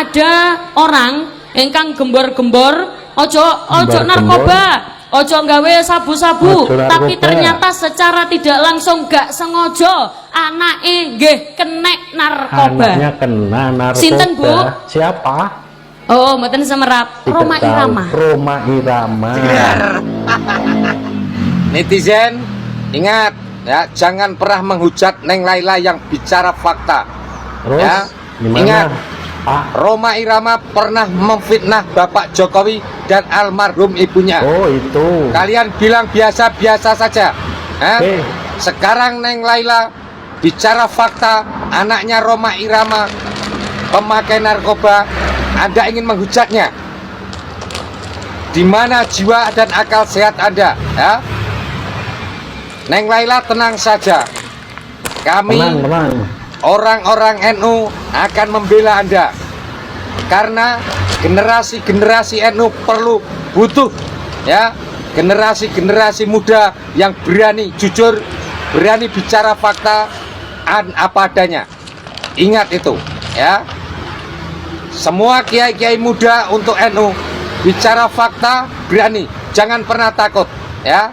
ada orang ingkang gembor-gembor ojo narkoba, ojo nggawe sabu-sabu, tapi ternyata secara tidak langsung gak sengaja anake nggih kenek narkoba. Anaknya kena narkoba. Sinten, Bu? Siapa? Oh, mboten semerap. Tidak Roma tahu. Irama. Roma Irama. Netizen, ingat ya, jangan pernah menghujat Neng Laila yang bicara fakta. Terus Ya, gimana? ingat, Pak. Roma Irama pernah memfitnah Bapak Jokowi dan almarhum ibunya. Oh, itu. Kalian bilang biasa-biasa saja. Sekarang Neng Laila bicara fakta, anaknya Roma Irama pemakai narkoba. Anda ingin menghujatnya? Di mana jiwa dan akal sehat Anda? Ya? Neng Laila, tenang saja. Kami Tenang. orang-orang NU akan membela Anda, karena generasi-generasi NU butuh ya, generasi-generasi muda yang berani jujur, berani bicara fakta apa adanya. Ingat itu ya, semua kiai-kiai muda untuk NU bicara fakta, berani, jangan pernah takut ya.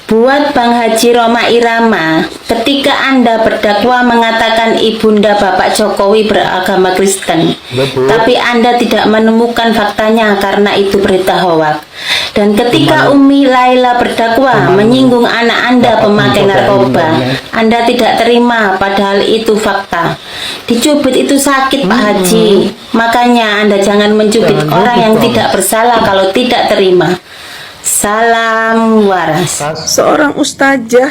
Buat Bang Haji Roma Irama, ketika Anda berdakwa mengatakan ibunda Bapak Jokowi beragama Kristen, tapi Anda tidak menemukan faktanya karena itu berita hoak. Dan ketika Umi Laila berdakwa menyinggung anak Anda pemakai narkoba, Anda tidak terima padahal itu fakta. Dicubit itu sakit, Pak Haji. Makanya Anda jangan mencubit orang yang tidak bersalah kalau tidak terima. Salam waras. Seorang ustazah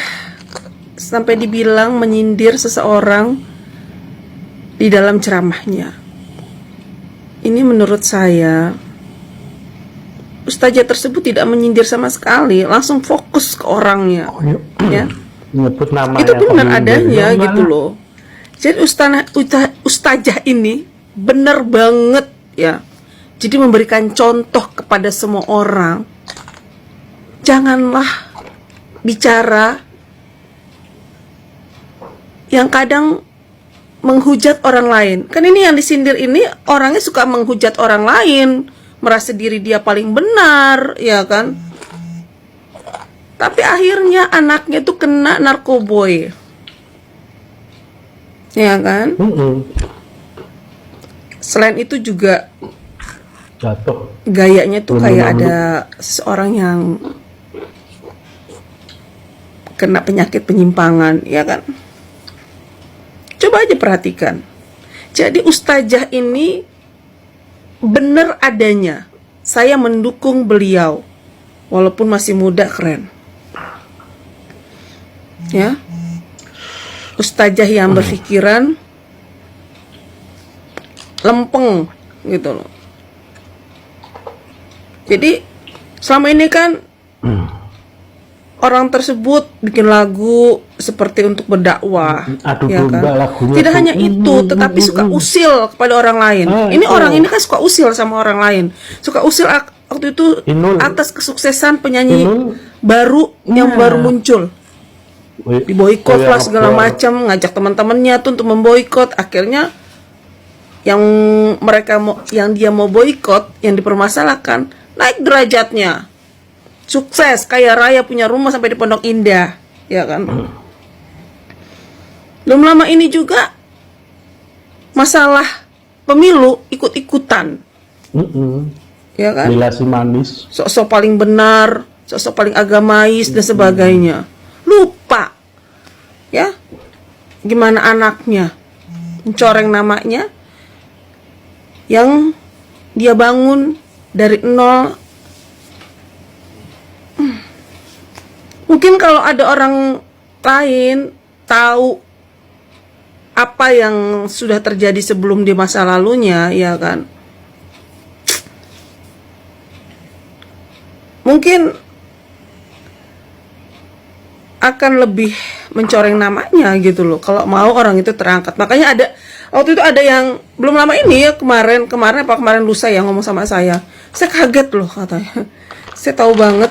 sampai dibilang menyindir seseorang di dalam ceramahnya. Ini menurut saya, ustazah tersebut tidak menyindir sama sekali, langsung fokus ke orangnya. Ya. Nyebut nama Itu benar adanya mana? gitu loh. Jadi ustazah ini benar banget ya. Jadi memberikan contoh kepada semua orang. Janganlah bicara yang kadang menghujat orang lain. Kan ini yang disindir ini orangnya suka menghujat orang lain, merasa diri dia paling benar, ya kan? Tapi akhirnya anaknya tuh kena narkoboy. Ya kan? Selain itu juga Jatuh. gayanya tuh kayak ada seorang yang kena penyakit penyimpangan, ya kan? Coba aja perhatikan. Jadi ustazah ini benar adanya. Saya mendukung beliau, walaupun masih muda, keren. Ya, ustazah yang berpikiran lempeng gitu loh. Jadi selama ini kan orang tersebut bikin lagu seperti untuk berdakwah, ya kan? Tidak hanya itu, tetapi suka usil kepada orang lain. Ini orang ini kan suka usil sama orang lain, suka usil waktu itu atas kesuksesan penyanyi baru yang baru muncul, diboikot lah segala macam, ngajak teman-temannya tuh untuk memboikot. Akhirnya yang dia mau boikot, yang dipermasalahkan, naik derajatnya. Sukses, kaya raya, punya rumah sampai di Pondok Indah, ya kan? Belum lama ini juga masalah pemilu ikut-ikutan, ya kan? Relasi manis. Sok-sok paling benar, sok-sok paling agamais dan sebagainya. Lupa, ya? Gimana anaknya mencoreng namanya yang dia bangun dari nol. Mungkin kalau ada orang lain tahu apa yang sudah terjadi sebelum di masa lalunya, ya kan, mungkin akan lebih mencoreng namanya gitu loh, kalau mau orang itu terangkat. Makanya ada waktu itu ada yang belum lama ini ya, kemarin lusa ya, ngomong sama saya kaget loh, katanya. Saya tahu banget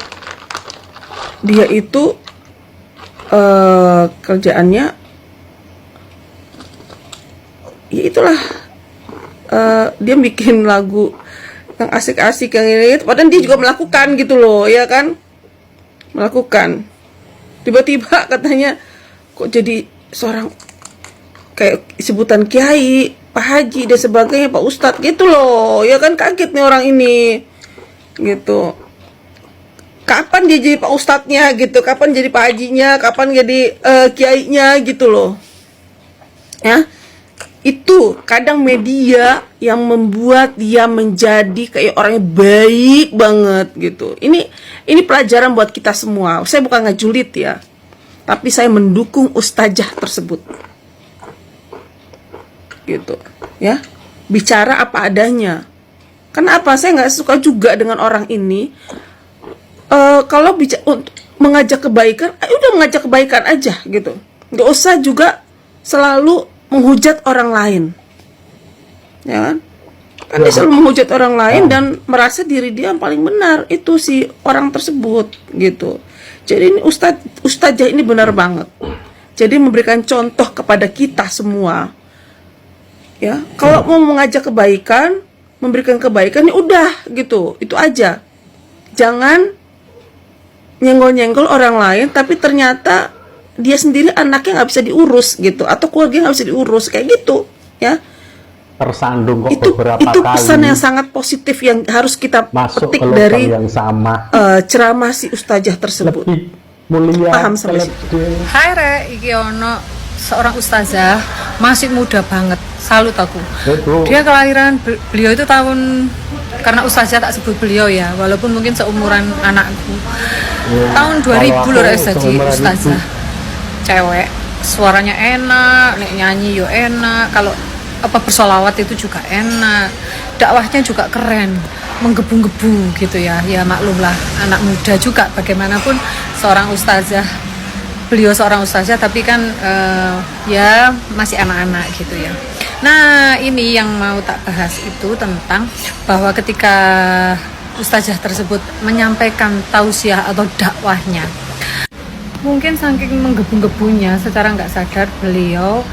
dia itu kerjaannya ya itulah dia bikin lagu yang asik-asik yang ini, padahal dia juga melakukan gitu loh, ya kan, melakukan. Tiba-tiba katanya kok jadi seorang kayak sebutan kiai, Pak Haji dan sebagainya, Pak Ustadz gitu loh, ya kan, kaget nih orang ini gitu. Kapan dia jadi Pak Ustadznya gitu, kapan jadi Pak Hajinya, kapan jadi kiainya gitu loh, ya. Itu kadang media yang membuat dia menjadi kayak orangnya baik banget gitu. Ini pelajaran buat kita semua. Saya bukan ngejulit ya, tapi saya mendukung ustazah tersebut gitu ya. Bicara apa adanya. Kenapa saya nggak suka juga dengan orang ini? Kalau untuk mengajak kebaikan, udah mengajak kebaikan aja gitu. Nggak usah juga selalu menghujat orang lain, ya kan? Kan dia selalu menghujat orang lain dan merasa diri dia yang paling benar, itu si orang tersebut gitu. Jadi ini ustazah ini benar banget. Jadi memberikan contoh kepada kita semua, ya. Kalau mau mengajak kebaikan, memberikan kebaikan, ya udah gitu, itu aja. Jangan nyenggol-nyenggol orang lain, tapi ternyata dia sendiri anaknya nggak bisa diurus gitu, atau keluarga nggak bisa diurus kayak gitu, ya. Tersandung kok Itu beberapa kali. pesan yang sangat positif yang harus kita Masuk petik ke dari yang sama. ceramah si ustazah tersebut. Lebih mulia. Paham sampai situ. Hai Re, iki ono seorang ustazah masih muda banget, salut aku. Betul. Dia kelahiran beliau itu tahun, karena ustazah tak sebut beliau ya, walaupun mungkin seumuran anakku. Tahun 2000 loh jadi ustazah. Cewek, suaranya enak, nek nyanyi yo enak, kalau apa bersolawat itu juga enak, dakwahnya juga keren, menggebu-gebu gitu ya. Ya maklumlah, anak muda juga bagaimanapun seorang ustazah, beliau seorang ustazah tapi kan ya masih anak-anak gitu ya. Nah ini yang mau tak bahas itu tentang bahwa ketika ustazah tersebut menyampaikan tausiah atau dakwahnya, mungkin saking menggebu-gebunya secara nggak sadar beliau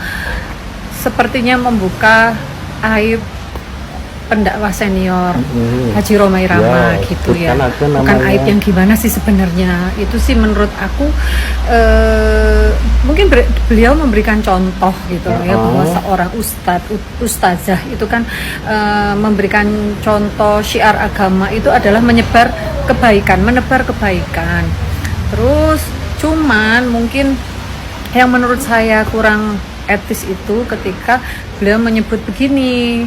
sepertinya membuka aib pendakwah senior Haji Roma Irama gitu ya. Bukan aib yang gimana sih sebenarnya. Itu sih menurut aku mungkin beliau memberikan contoh gitu ya, bahwa seorang ustazah itu kan memberikan contoh syiar agama itu adalah menyebar kebaikan, menebar kebaikan. Terus cuman mungkin yang menurut saya kurang etis itu ketika beliau menyebut begini,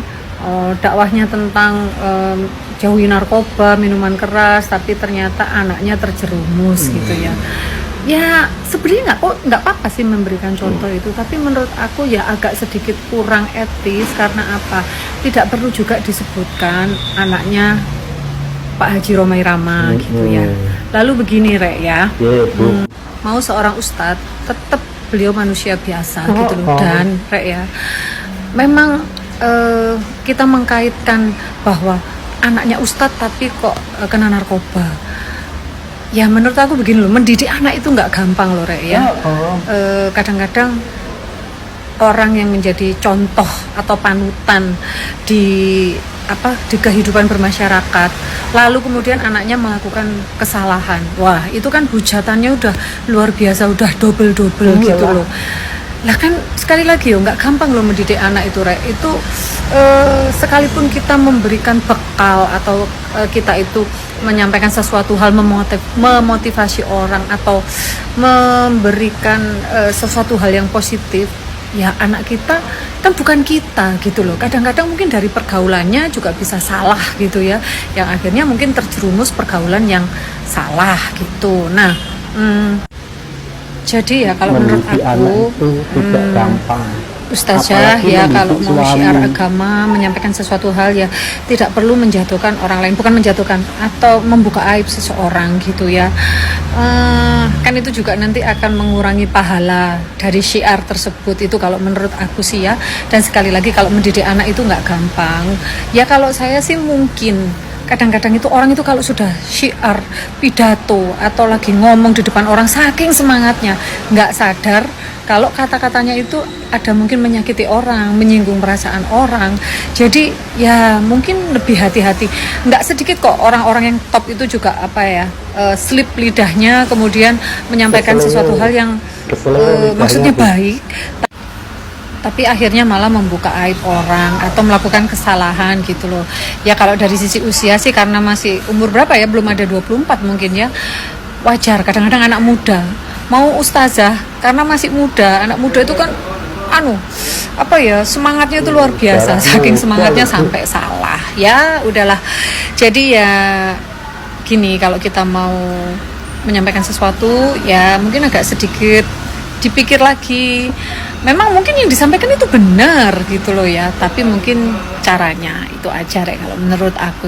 dakwahnya tentang jauhi narkoba, minuman keras, tapi ternyata anaknya terjerumus gitu ya. Ya sebenarnya nggak apa-apa sih memberikan contoh itu, tapi menurut aku ya agak sedikit kurang etis. Karena apa? Tidak perlu juga disebutkan anaknya Pak Haji Roma Irama gitu ya. Lalu begini Rek ya, mau seorang ustadz tetap beliau manusia biasa gitu loh. Dan Rek ya, memang kita mengkaitkan bahwa anaknya ustadz tapi kok kena narkoba. Ya menurut aku begini loh, mendidik anak itu nggak gampang loh Rek ya. Kadang-kadang orang yang menjadi contoh atau panutan di kehidupan bermasyarakat, lalu kemudian anaknya melakukan kesalahan, wah itu kan hujatannya udah luar biasa, udah double gitu loh. Lah kan sekali lagi nggak gampang loh mendidik anak itu Rek. Itu sekalipun kita memberikan bekal atau kita itu menyampaikan sesuatu hal, memotivasi orang atau memberikan sesuatu hal yang positif, ya anak kita kan bukan kita gitu loh. Kadang-kadang mungkin dari pergaulannya juga bisa salah gitu ya, yang akhirnya mungkin terjerumus pergaulan yang salah gitu. Nah jadi ya kalau menurut aku tidak gampang. Ustazah ya kalau mau syiar agama, menyampaikan sesuatu hal ya tidak perlu menjatuhkan orang lain, bukan menjatuhkan atau membuka aib seseorang gitu ya. Kan itu juga nanti akan mengurangi pahala dari syiar tersebut itu kalau menurut aku sih ya. Dan sekali lagi kalau mendidik anak itu nggak gampang ya. Kalau saya sih mungkin kadang-kadang itu orang itu kalau sudah syiar, pidato atau lagi ngomong di depan orang saking semangatnya, nggak sadar kalau kata-katanya itu ada mungkin menyakiti orang, menyinggung perasaan orang. Jadi ya mungkin lebih hati-hati. Nggak sedikit kok orang-orang yang top itu juga slip lidahnya, kemudian menyampaikan sesuatu hal yang maksudnya baik, tapi akhirnya malah membuka aib orang atau melakukan kesalahan gitu loh. Ya kalau dari sisi usia sih, karena masih umur berapa ya, belum ada 24 mungkin ya, wajar. Kadang-kadang anak muda mau ustazah karena masih muda. Anak muda itu kan semangatnya itu luar biasa, saking semangatnya sampai salah. Ya udahlah, jadi ya gini, kalau kita mau menyampaikan sesuatu ya mungkin agak sedikit dipikir lagi. Memang mungkin yang disampaikan itu benar gitu loh ya, tapi mungkin caranya itu aja kalau menurut aku.